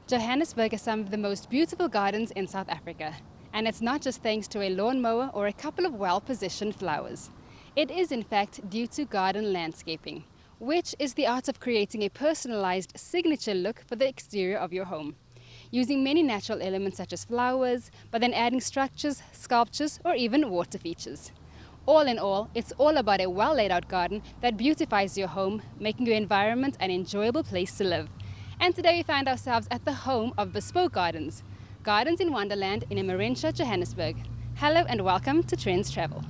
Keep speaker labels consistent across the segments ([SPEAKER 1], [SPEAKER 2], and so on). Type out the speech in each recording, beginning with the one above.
[SPEAKER 1] Johannesburg has some of the most beautiful gardens in South Africa. And it's not just thanks to a lawnmower or a couple of well-positioned flowers. It is in fact due to garden landscaping, which is the art of creating a personalized signature look for the exterior of your home, using many natural elements such as flowers, but then adding structures, sculptures, or even water features. All in all, it's all about a well laid out garden that beautifies your home, making your environment an enjoyable place to live. And today we find ourselves at the home of Bespoke Gardens, Gardens in Wonderland in Emmarentia, Johannesburg. Hello and welcome to Trendz Travel.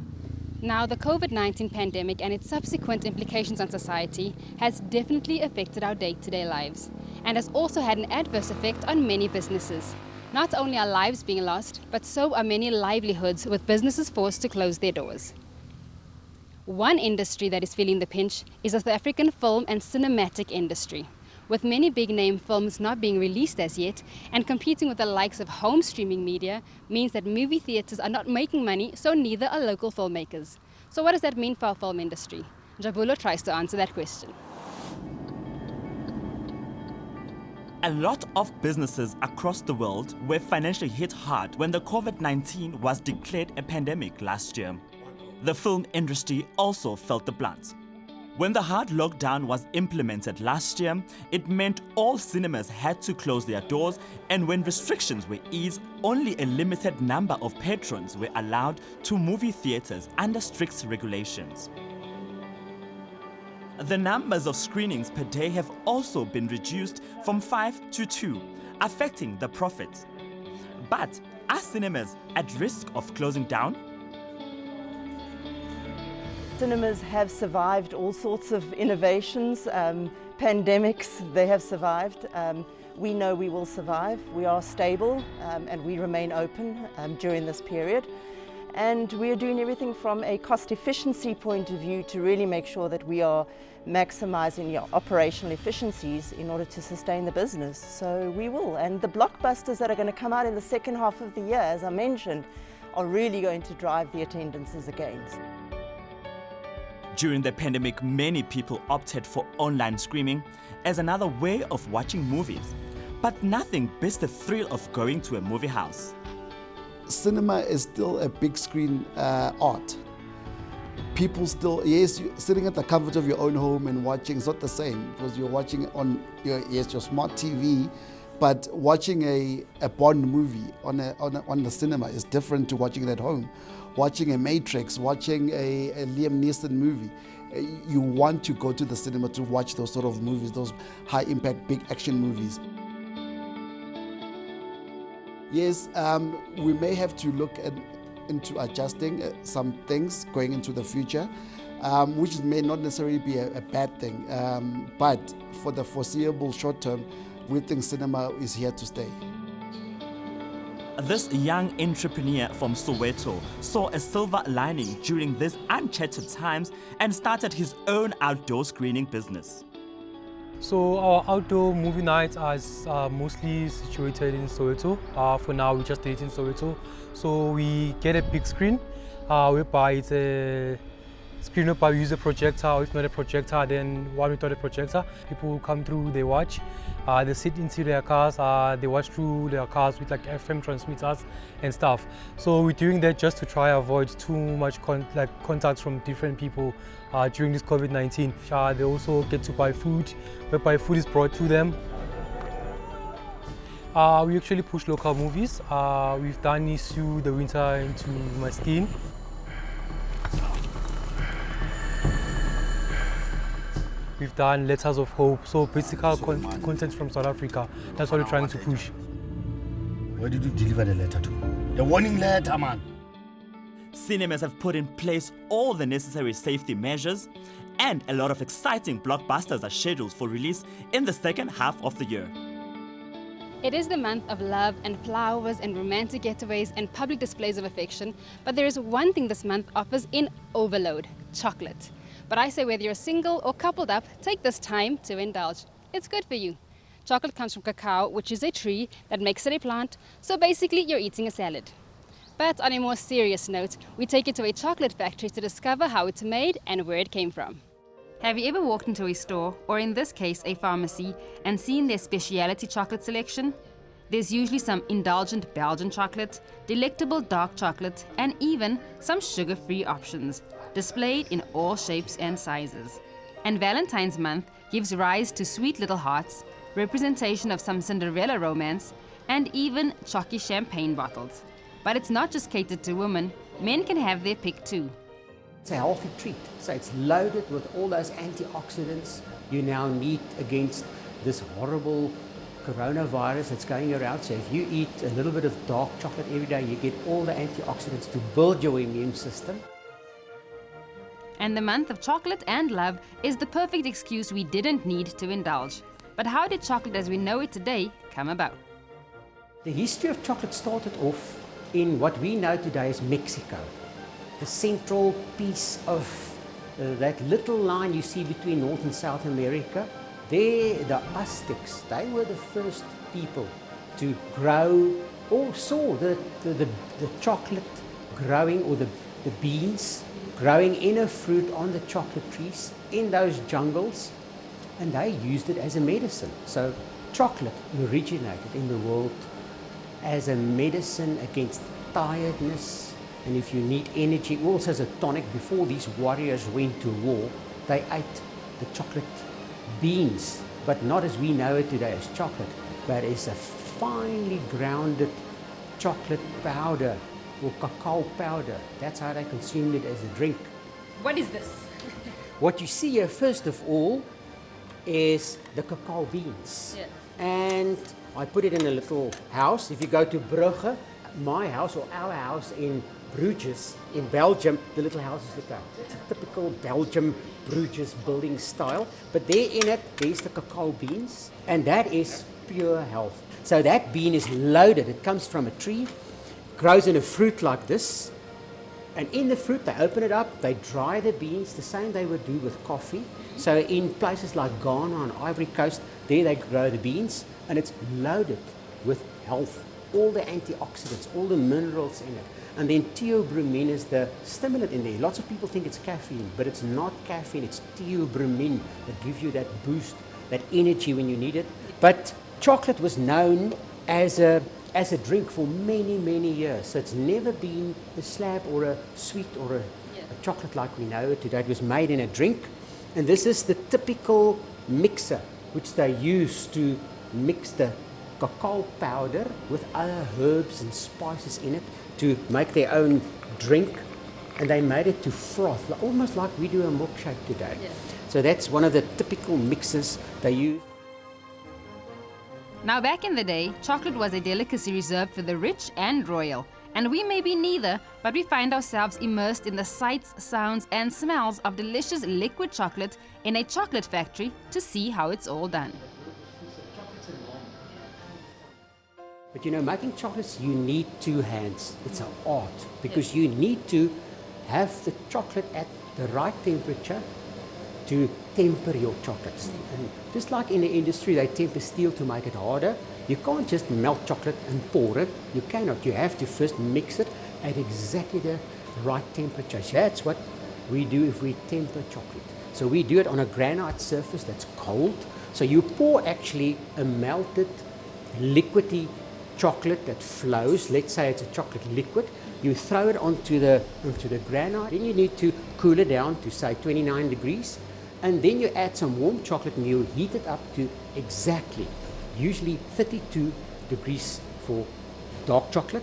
[SPEAKER 1] Now, the COVID-19 pandemic and its subsequent implications on society has definitely affected our day-to-day lives and has also had an adverse effect on many businesses. Not only are lives being lost, but so are many livelihoods, with businesses forced to close their doors. One industry that is feeling the pinch is the South African film and cinematic industry. With many big-name films not being released as yet and competing with the likes of home streaming media means that movie theatres are not making money, so neither are local filmmakers. So what does that mean for our film industry? Jabulo tries to answer that question.
[SPEAKER 2] A lot of businesses across the world were financially hit hard when the COVID-19 was declared a pandemic last year. The film industry also felt the brunt. When the hard lockdown was implemented last year, it meant all cinemas had to close their doors, and when restrictions were eased, only a limited number of patrons were allowed to movie theaters under strict regulations. The numbers of screenings per day have also been reduced from 5 to 2, affecting the profits. But are cinemas at risk of closing down?
[SPEAKER 3] Cinemas have survived all sorts of innovations, pandemics, they have survived. We know we will survive. We are stable and we remain open during this period. And we are doing everything from a cost efficiency point of view to really make sure that we are maximizing your operational efficiencies in order to sustain the business. So we will. And the blockbusters that are going to come out in the second half of the year, as I mentioned, are really going to drive the attendances again.
[SPEAKER 2] During the pandemic, many people opted for online streaming as another way of watching movies. But nothing beats the thrill of going to a movie house.
[SPEAKER 4] Cinema is still a big screen art. People still, yes, sitting at the comfort of your own home and watching, it's not the same because you're watching on your smart TV, but watching a Bond movie on the cinema is different to watching it at home. Watching a Matrix, watching a Liam Neeson movie, you want to go to the cinema to watch those sort of movies, those high-impact, big action movies. Yes, we may have to look into adjusting some things going into the future, which may not necessarily be a bad thing, but for the foreseeable short term, we think cinema is here to stay.
[SPEAKER 2] This young entrepreneur from Soweto saw a silver lining during these uncharted times and started his own outdoor screening business.
[SPEAKER 5] So our outdoor movie nights are mostly situated in Soweto. For now, we just did it in Soweto. So we get a big screen, whereby it's a screen whereby we use a projector, or if not a projector, then what we thought a projector. People come through, they watch, they sit into their cars, they watch through their cars with like FM transmitters and stuff. So we're doing that just to try to avoid too much contacts from different people during this COVID-19. They also get to buy food, whereby food is brought to them. We actually push local movies. We've done Issue the Winter into My Skin. We've done Letters of Hope, so basically content from South Africa. That's what we're trying to push.
[SPEAKER 6] Where did you deliver the letter to? The warning letter, man.
[SPEAKER 2] Cinemas have put in place all the necessary safety measures, and a lot of exciting blockbusters are scheduled for release in the second half of the year.
[SPEAKER 1] It is the month of love and flowers and romantic getaways and public displays of affection, but there is one thing this month offers in overload: chocolate. But I say whether you're single or coupled up, take this time to indulge. It's good for you. Chocolate comes from cacao, which is a tree that makes it a plant, so basically you're eating a salad. But on a more serious note, we take you to a chocolate factory to discover how it's made and where it came from. Have you ever walked into a store, or in this case a pharmacy, and seen their specialty chocolate selection?
[SPEAKER 7] There's usually some indulgent Belgian chocolate, delectable dark chocolate, and even some sugar-free options, displayed in all shapes and sizes. And Valentine's month gives rise to sweet little hearts, representation of some Cinderella romance, and even chalky champagne bottles. But it's not just catered to women, men can have their pick too.
[SPEAKER 8] It's a healthy treat, so it's loaded with all those antioxidants you now need against this horrible coronavirus that's going around. So if you eat a little bit of dark chocolate every day, you get all the antioxidants to build your immune system.
[SPEAKER 7] And the month of chocolate and love is the perfect excuse we didn't need to indulge. But how did chocolate as we know it today come about?
[SPEAKER 8] The history of chocolate started off in what we know today as Mexico. The central piece of that little line you see between North and South America, there the Aztecs, they were the first people to grow or saw the chocolate growing, or the beans growing in a fruit on the chocolate trees in those jungles, and they used it as a medicine. So chocolate originated in the world as a medicine against tiredness, and if you need energy, also as a tonic. Before these warriors went to war, they ate the chocolate beans, but not as we know it today as chocolate, but as a finely grounded chocolate powder or cacao powder. That's how they consumed it as a drink.
[SPEAKER 7] What is this?
[SPEAKER 8] What you see here, first of all, is the cacao beans.
[SPEAKER 7] Yeah.
[SPEAKER 8] And I put it in a little house. If you go to Brugge, my house or our house in Bruges, in Belgium, the little house is like that. It's a typical Belgium Bruges building style. But there in it, there's the cacao beans, and that is pure health. So that bean is loaded. It comes from a tree, grows in a fruit like this, and in the fruit they open it up, they dry the beans, the same they would do with coffee. So in places like Ghana and Ivory Coast, there they grow the beans, and it's loaded with health, all the antioxidants, all the minerals in it. And then theobromine is the stimulant in there. Lots of people think it's caffeine, but it's not caffeine, it's theobromine that gives you that boost, that energy when you need it. But chocolate was known as a drink for many, many years. So it's never been a slab or a sweet or a chocolate like we know it today. It was made in a drink. And this is the typical mixer which they use to mix the cacao powder with other herbs and spices in it to make their own drink. And they made it to froth, almost like we do a milkshake today. Yeah. So that's one of the typical mixes they use.
[SPEAKER 7] Now, back in the day, chocolate was a delicacy reserved for the rich and royal. And we may be neither, but we find ourselves immersed in the sights, sounds, and smells of delicious liquid chocolate in a chocolate factory to see how it's all done.
[SPEAKER 8] But you know, making chocolates, you need two hands. It's an art, because you need to have the chocolate at the right temperature to temper your chocolates. And just like in the industry, they temper steel to make it harder. You can't just melt chocolate and pour it. You cannot. You have to first mix it at exactly the right temperature. So that's what we do if we temper chocolate. So we do it on a granite surface that's cold. So you pour actually a melted, liquidy chocolate that flows. Let's say it's a chocolate liquid. You throw it onto the granite. Then you need to cool it down to, say, 29 degrees. And then you add some warm chocolate and you heat it up to exactly, usually 32 degrees for dark chocolate,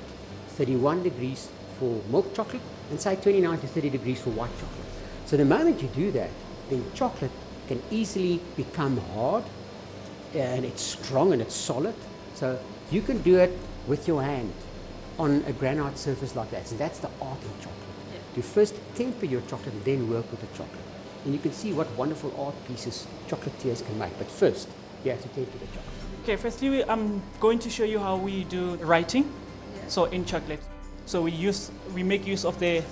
[SPEAKER 8] 31 degrees for milk chocolate, and say 29 to 30 degrees for white chocolate. So the moment you do that, then chocolate can easily become hard, and it's strong and it's solid. So you can do it with your hand on a granite surface like that. So that's the art in chocolate. To first temper your chocolate and then work with the chocolate. And you can see what wonderful art pieces chocolatiers can make. But first, you have to temper the chocolate.
[SPEAKER 9] Okay, firstly, I'm going to show you how we do writing. So in chocolate. So we make use of the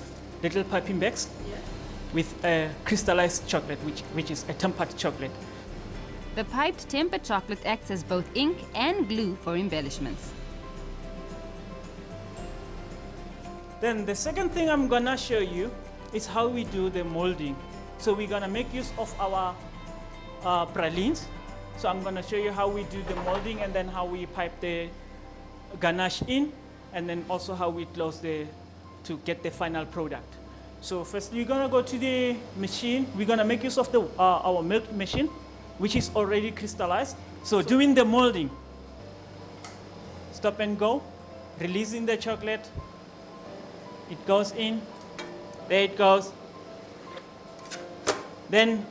[SPEAKER 9] little piping bags with crystallized chocolate, which is a tempered chocolate.
[SPEAKER 7] The piped tempered chocolate acts as both ink and glue for embellishments.
[SPEAKER 9] Then the second thing I'm gonna show you is how we do the molding. So we're gonna make use of our pralines. So I'm gonna show you how we do the molding and then how we pipe the ganache in, and then also how we close to get the final product. So first we're gonna go to the machine. We're gonna make use of our milk machine, which is already crystallized. So doing the molding, stop and go, releasing the chocolate. It goes in, there it goes. Then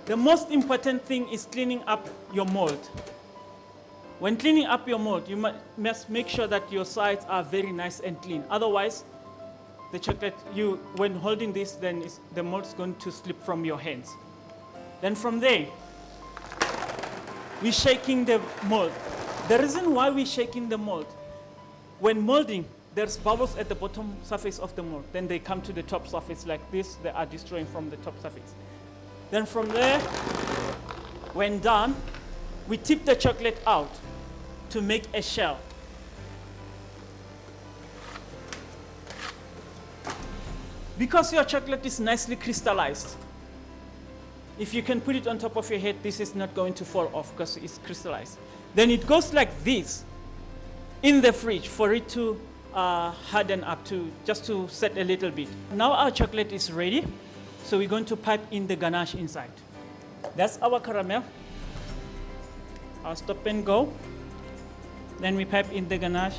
[SPEAKER 9] the most important thing is cleaning up your mold. When cleaning up your mold, you must make sure that your sides are very nice and clean. Otherwise, the chocolate, when holding this, then the mold is going to slip from your hands. Then from there, we're shaking the mold. The reason why we're shaking the mold, when molding, there's bubbles at the bottom surface of the mold. Then they come to the top surface like this. They are destroying from the top surface. Then from there, when done, we tip the chocolate out to make a shell. Because your chocolate is nicely crystallized, if you can put it on top of your head, this is not going to fall off because it's crystallized. Then it goes like this in the fridge for it to harden up, just to set a little bit. Now our chocolate is ready, so we're going to pipe in the ganache inside. That's our caramel. I'll stop and go. Then we pipe in the ganache.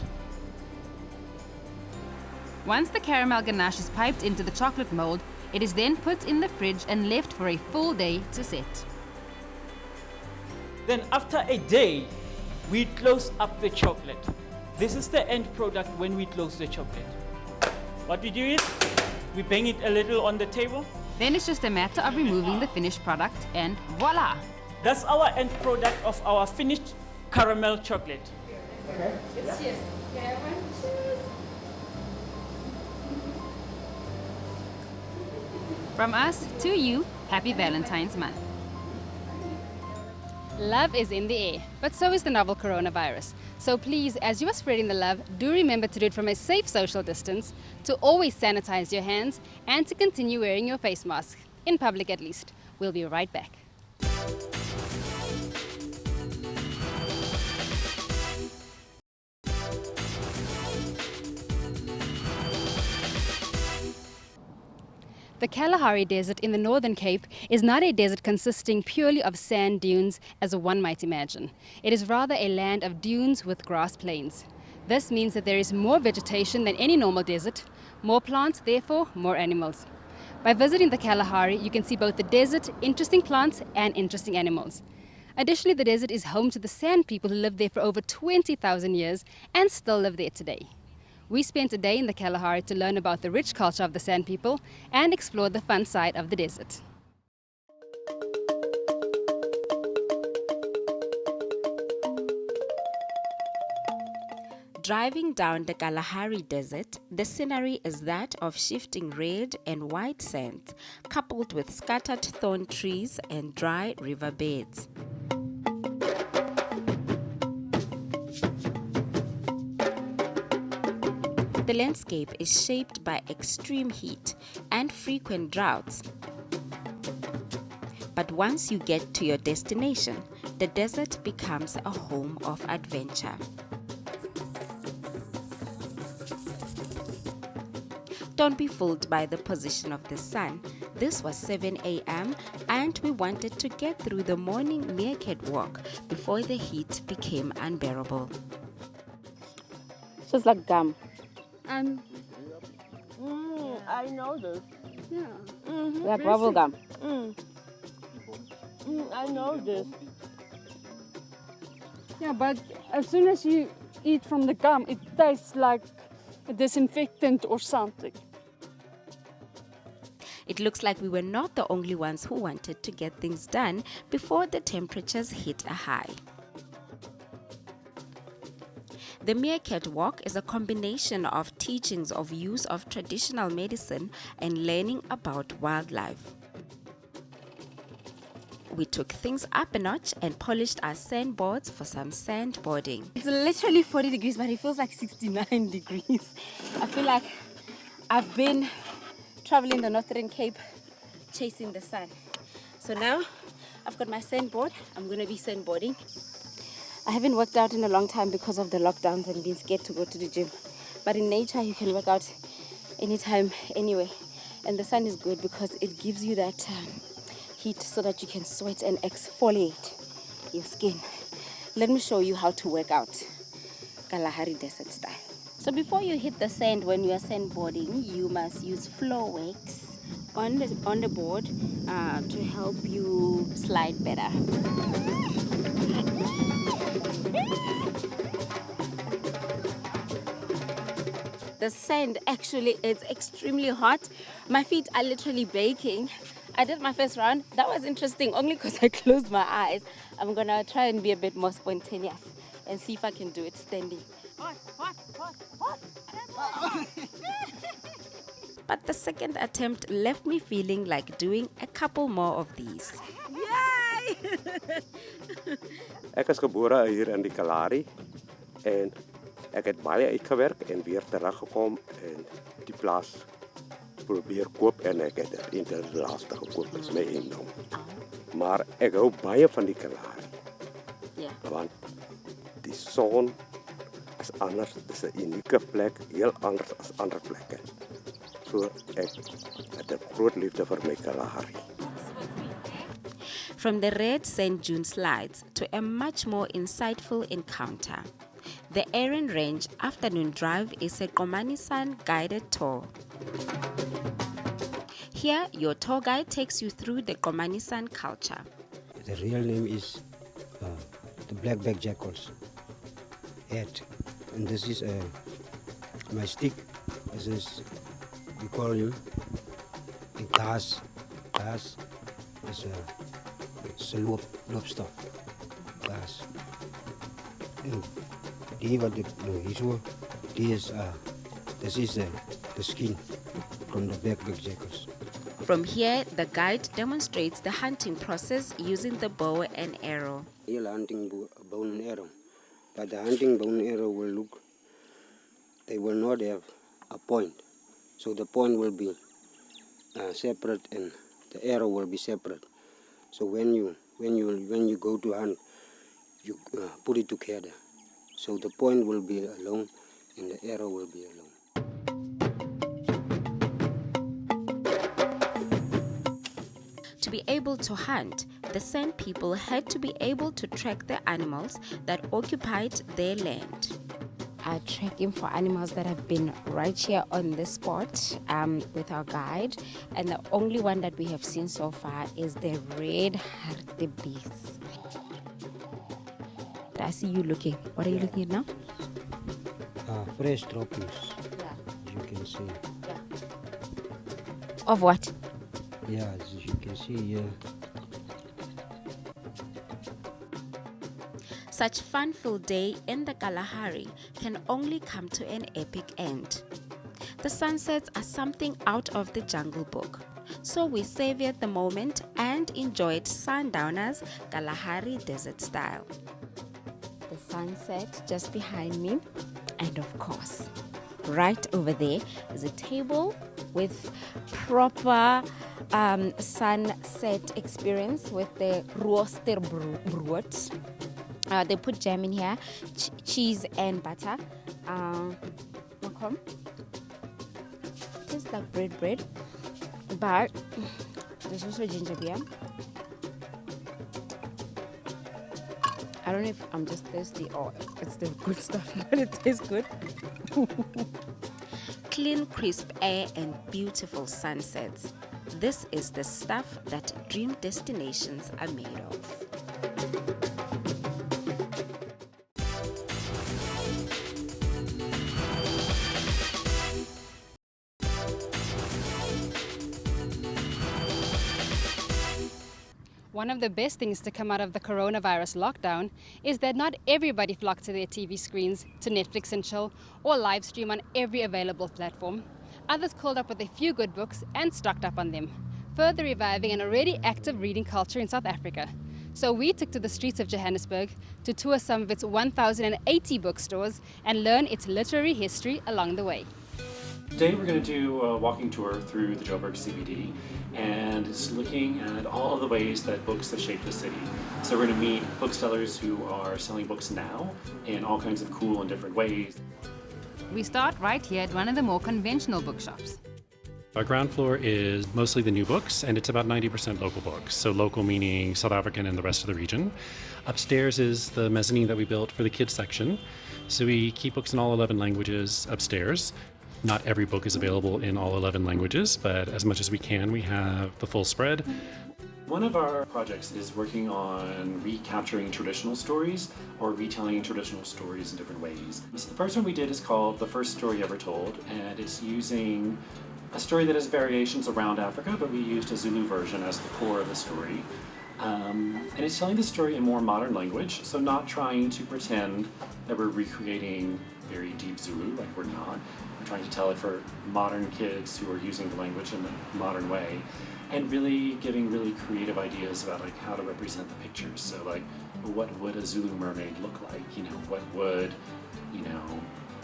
[SPEAKER 7] Once the caramel ganache is piped into the chocolate mold, it is then put in the fridge and left for a full day to set.
[SPEAKER 9] Then after a day, we close up the chocolate. This is the end product when we close the chocolate. What we do is, we bang it a little on the table.
[SPEAKER 7] Then it's just a matter of removing the finished product and voila!
[SPEAKER 9] That's our end product of our finished caramel chocolate.
[SPEAKER 1] Okay. Cheers. Yeah, cheers.
[SPEAKER 7] From us to you, happy Valentine's Month.
[SPEAKER 1] Love is in the air, but so is the novel coronavirus. So please, as you are spreading the love, do remember to do it from a safe social distance, to always sanitize your hands, and to continue wearing your face mask, in public at least. We'll be right back. The Kalahari Desert in the Northern Cape is not a desert consisting purely of sand dunes as one might imagine. It is rather a land of dunes with grass plains. This means that there is more vegetation than any normal desert, more plants, therefore more animals. By visiting the Kalahari, you can see both the desert, interesting plants and interesting animals. Additionally, the desert is home to the sand people who lived there for over 20,000 years and still live there today. We spent a day in the Kalahari to learn about the rich culture of the Sand people and explore the fun side of the desert.
[SPEAKER 10] Driving down the Kalahari Desert, the scenery is that of shifting red and white sands, coupled with scattered thorn trees and dry riverbeds. The landscape is shaped by extreme heat and frequent droughts. But once you get to your destination, the desert becomes a home of adventure. Don't be fooled by the position of the sun. This was 7 a.m. and we wanted to get through the morning Meerkat Walk before the heat became unbearable.
[SPEAKER 11] Just like gum.
[SPEAKER 12] I know this.
[SPEAKER 11] Yeah. Like bubble gum.
[SPEAKER 12] I know this.
[SPEAKER 11] Yeah, but as soon as you eat from the gum, it tastes like a disinfectant or something.
[SPEAKER 10] It looks like we were not the only ones who wanted to get things done before the temperatures hit a high. The Meerkat Walk is a combination of teachings of use of traditional medicine and learning about wildlife. We took things up a notch and polished our sandboards for some sandboarding.
[SPEAKER 13] It's literally 40 degrees, but it feels like 69 degrees. I feel like I've been traveling the Northern Cape chasing the sun. So now I've got my sandboard. I'm going to be sandboarding. I I haven't worked out in a long time because of the lockdowns and being scared to go to the gym. But in nature, you can work out anytime, anyway. And the sun is good because it gives you that heat so that you can sweat and exfoliate your skin. Let me show you how to work out Kalahari desert style. So before you hit the sand when you are sandboarding, you must use floor wax on the board to help you slide better. The sand actually is extremely hot. My feet are literally baking. I did my first round. That was interesting only because I closed my eyes. I'm gonna try and be a bit more spontaneous and see if I can do it standing. But the second attempt left me feeling like doing a couple more of these. Yay!
[SPEAKER 14] Ek is gebore hier in die Kalahari en ek het baie uitgewerk en weer teruggekom en die plaas probeer koop en ek het dit inderdaad gekoop met my eiendom. Maar ek hou baie van die Kalahari.
[SPEAKER 13] Ja.
[SPEAKER 14] Want die son is anders, dit is 'n unieke plek, heel anders as ander plekke. So ek het 'n groot liefde vir my Kalahari.
[SPEAKER 10] From the red sand dune slides to a much more insightful encounter. The Aaron Range afternoon drive is a Komani San guided tour. Here, your tour guide takes you through the Komani San culture.
[SPEAKER 8] The real name is the black-backed jackals. Head. And this is my stick. This is, we call him a gas. Gas is a lobster. Gas. And this is the skin from the black-backed jackals.
[SPEAKER 10] From here, the guide demonstrates the hunting process using the bow and arrow.
[SPEAKER 8] Real hunting bow and arrow. But the hunting bow and arrow they will not have a point. So the point will be separate and the arrow will be separate. So when you go to hunt, you put it together. So the point will be alone and the arrow will be alone.
[SPEAKER 10] To be able to hunt, the San people had to be able to track the animals that occupied their land.
[SPEAKER 13] Tracking for animals that have been right here on this spot with our guide, and the only one that we have seen so far is the red hartebeest. I see you looking. What are you looking at now?
[SPEAKER 8] Fresh droppings.
[SPEAKER 13] Yeah.
[SPEAKER 8] As you can see.
[SPEAKER 13] Yeah. Of what?
[SPEAKER 8] Yeah, as you can see here.
[SPEAKER 10] Such fun-filled day in the Kalahari can only come to an epic end. The sunsets are something out of the Jungle Book, so we savored the moment and enjoyed Sundowners Kalahari desert style.
[SPEAKER 13] The sunset just behind me, and of course, right over there is a table with proper sunset experience with the roosterbrood. They put jam in here, cheese and butter. Tastes like bread, but there's also ginger beer. I don't know if I'm just thirsty or it's the good stuff, but it tastes good.
[SPEAKER 10] Clean, crisp air and beautiful sunsets. This is the stuff that dream destinations are made of.
[SPEAKER 1] One of the best things to come out of the coronavirus lockdown is that not everybody flocked to their TV screens, to Netflix and chill, or live stream on every available platform. Others called up with a few good books and stocked up on them, further reviving an already active reading culture in South Africa. So we took to the streets of Johannesburg to tour some of its 1,080 bookstores and learn its literary history along the way.
[SPEAKER 15] Today we're going to do a walking tour through the Joburg CBD, and it's looking at all of the ways that books have shaped the city. So we're going to meet booksellers who are selling books now in all kinds of cool and different ways.
[SPEAKER 7] We start right here at one of the more conventional bookshops.
[SPEAKER 16] Our ground floor is mostly the new books, and it's about 90% local books. So local meaning South African and the rest of the region. Upstairs is the mezzanine that we built for the kids section. So we keep books in all 11 languages upstairs. Not every book is available in all 11 languages, but as much as we can, we have the full spread.
[SPEAKER 15] One of our projects is working on recapturing traditional stories or retelling traditional stories in different ways. So the first one we did is called The First Story Ever Told, and it's using a story that has variations around Africa, but we used a Zulu version as the core of the story. And it's telling the story in more modern language, so not trying to pretend that we're recreating very deep Zulu, like we're not. We're trying to tell it for modern kids who are using the language in a modern way, and really giving really creative ideas about like how to represent the pictures. So like, what would a Zulu mermaid look like? You know, what would, you know,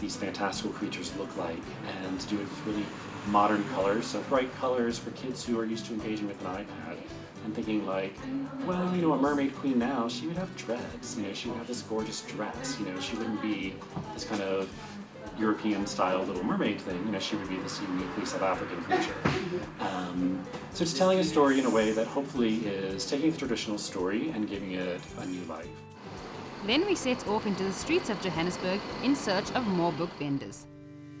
[SPEAKER 15] these fantastical creatures look like? And to do it with really modern colors, so bright colors for kids who are used to engaging with an iPad. And thinking like, well, you know, a mermaid queen now, she would have dreads, you know, she would have this gorgeous dress, you know, she wouldn't be this kind of European-style Little Mermaid thing, you know, she would be this uniquely South African creature. So it's telling a story in a way that hopefully is taking the traditional story and giving it a new life.
[SPEAKER 7] Then we set off into the streets of Johannesburg in search of more book vendors.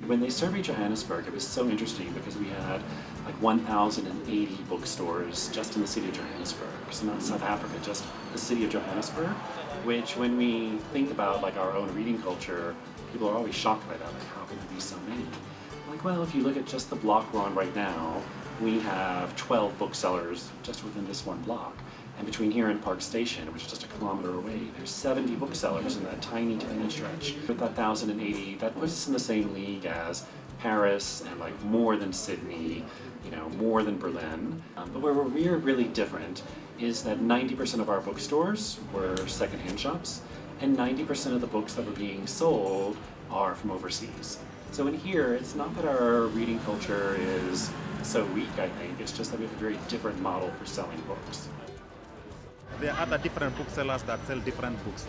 [SPEAKER 15] When they surveyed Johannesburg, it was so interesting because we had like 1,080 bookstores just in the city of Johannesburg. So not South Africa, just the city of Johannesburg, which when we think about like our own reading culture, people are always shocked by that, like how can there be so many? Like, well, if you look at just the block we're on right now, we have 12 booksellers just within this one block. And between here and Park Station, which is just a kilometer away, there's 70 booksellers in that tiny, tiny stretch. With that 1,080, that puts us in the same league as Paris and like more than Sydney, you know, more than Berlin. But where we're really different is that 90% of our bookstores were secondhand shops, and 90% of the books that were being sold are from overseas. So in here, it's not that our reading culture is so weak, I think, it's just that we have a very different model for selling books.
[SPEAKER 17] There are other different booksellers that sell different books,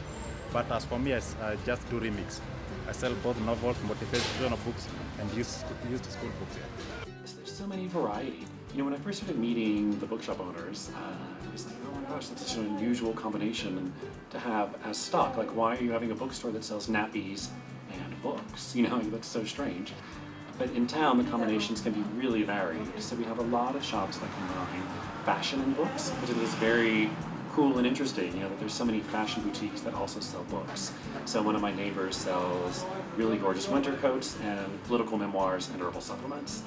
[SPEAKER 17] but as for me, I just do remix. I sell both novels, motivational books, and used school books. Yeah.
[SPEAKER 15] There's so many variety. You know, when I first started meeting the bookshop owners, I was like, oh my gosh, that's such an unusual combination to have as stock. Like, why are you having a bookstore that sells nappies and books? You know, that's so strange. But in town, the combinations can be really varied. So we have a lot of shops that combine fashion and books, which is very cool and interesting, you know, that there's so many fashion boutiques that also sell books. So one of my neighbors sells really gorgeous winter coats and political memoirs and herbal supplements.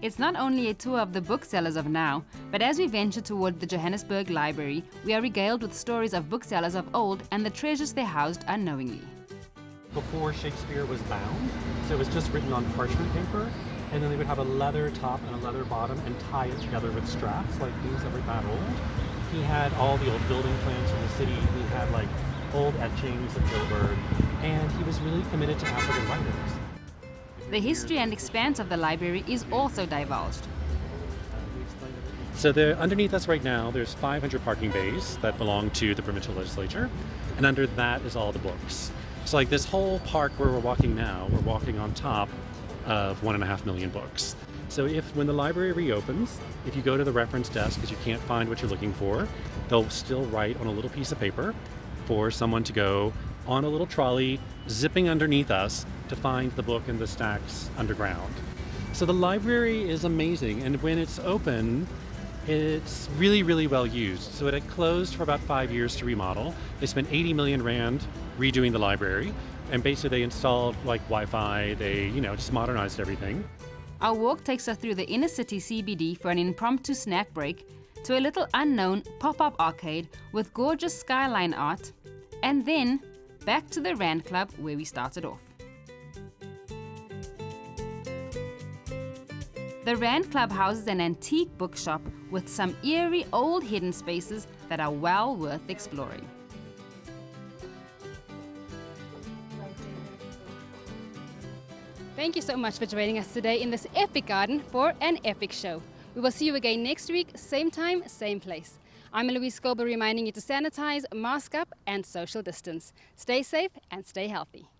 [SPEAKER 7] It's not only a tour of the booksellers of now, but as we venture toward the Johannesburg Library, we are regaled with stories of booksellers of old and the treasures they housed unknowingly.
[SPEAKER 5] Before Shakespeare was bound, so it was just written on parchment paper, and then they would have a leather top and a leather bottom and tie it together with straps like these that were that old. He had all the old building plans from the city. He had like old etchings of Joburg, and he was really committed to African writers.
[SPEAKER 7] The history and expanse of the library is also divulged.
[SPEAKER 16] So underneath us right now, there's 500 parking bays that belong to the provincial legislature, and under that is all the books. So like this whole park where we're walking now, we're walking on top of 1.5 million books. So when the library reopens, if you go to the reference desk because you can't find what you're looking for, they'll still write on a little piece of paper for someone to go on a little trolley, zipping underneath us to find the book in the stacks underground. So the library is amazing, and when it's open, it's really, really well used. So it had closed for about 5 years to remodel. They spent 80 million Rand redoing the library, and basically they installed like Wi-Fi, they, you know, just modernized everything.
[SPEAKER 7] Our walk takes us through the inner city CBD for an impromptu snack break, to a little unknown pop-up arcade with gorgeous skyline art, and then back to the Rand Club where we started off. The Rand Club houses an antique bookshop with some eerie old hidden spaces that are well worth exploring.
[SPEAKER 1] Thank you so much for joining us today in this epic garden for an epic show. We will see you again next week, same time, same place. I'm Louise Scoble reminding you to sanitize, mask up and social distance. Stay safe and stay healthy.